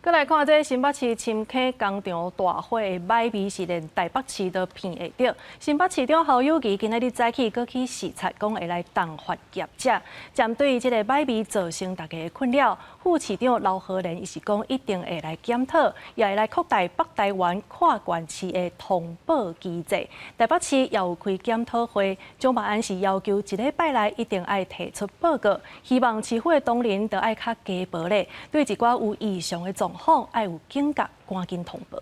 再来看这新北市深坑工厂大火的歹味是连台北市都闻会到。新北市长侯友宜今仔日早起过去视察，讲会来动发业者，针对这个歹味造成大家的困扰，副市长刘和莲伊是讲一定会来检讨，也会来扩大北台湾跨县市的通报机制。台北市也有开检讨会，蒋万安是要求一礼拜内一定要提出报告，希望市府的同仁都爱较加保咧，对一寡有异常的状况要有警觉，赶紧通报。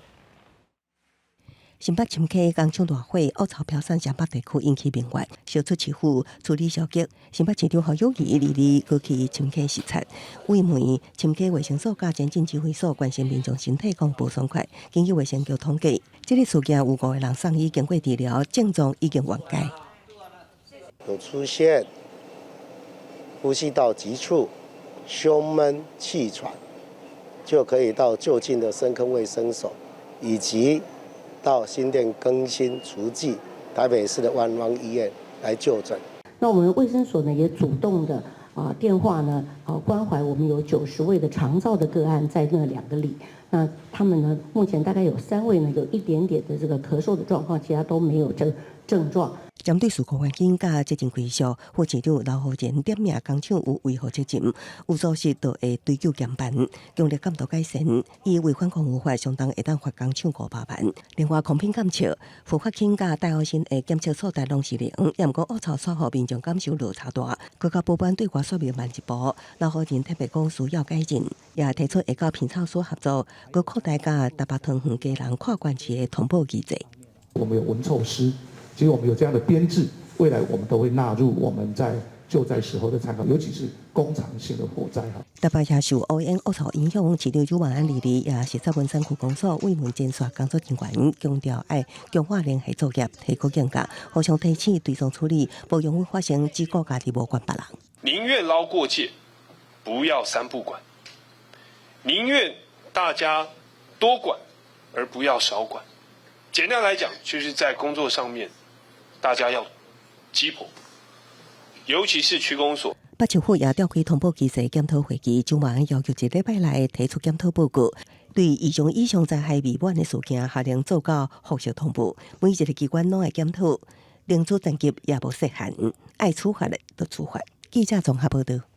新北深坑工厂大火，恶臭飘散城北地区引起民怨，小出市府处理消极。新北市长侯友宜日过去深坑视察，慰问深坑卫生所甲前进指挥所关心民众身体公布爽快。根据卫生局统计，这个事件有5个人送医经过治疗，症状已经缓解。有出现呼吸道急促、胸闷、气喘，就可以到就近的深坑卫生所，以及到新店更新除剂台北市的万芳医院来就诊。那我们卫生所呢也主动的电话呢关怀我们有90位的长照的个案在那2个里，那他们呢目前大概有3位呢有一点点的这个咳嗽的状况，其他都没有症状。针对事故环境甲责任归属，副市长刘和莲点名工厂有违法责任，有疏失就会追究严办，强烈监督改善。伊违反公务法，相当会当罚工厂500万。另外，空品检测、副法警甲大学生的检测数值拢是0，也毋过恶臭所互民众感受落差大。国家保办对外说明慢一步，刘和莲特别讲需要改进，也提出会甲品操所合作，佮扩大甲台北糖园家人跨县市的通报机制。我们有闻臭师。其实我们有这样的编制，未来我们都会纳入我们在救灾时候的参考，尤其是工厂性的火灾哈。台北也受乌烟恶臭影响，市长蒋万安也是在文山区公所慰问监察工作人员，强调爱强化联系作业，提高警觉，互相提醒对上处理，不容易发生只顾家己无管别人。宁愿捞过界，不要3不管；宁愿大家多管，而不要少管。简单来讲，就是在工作上面。大家要鸡婆，尤其是区公所。北市府也召开通报机制检讨会议，蒋万安要求1礼拜内提出检讨报告，对以上灾害未完的事件，下令做到复述通报。每一个机关拢会检讨，零组层级也无设限，爱处罚的就处罚。记者综合报道。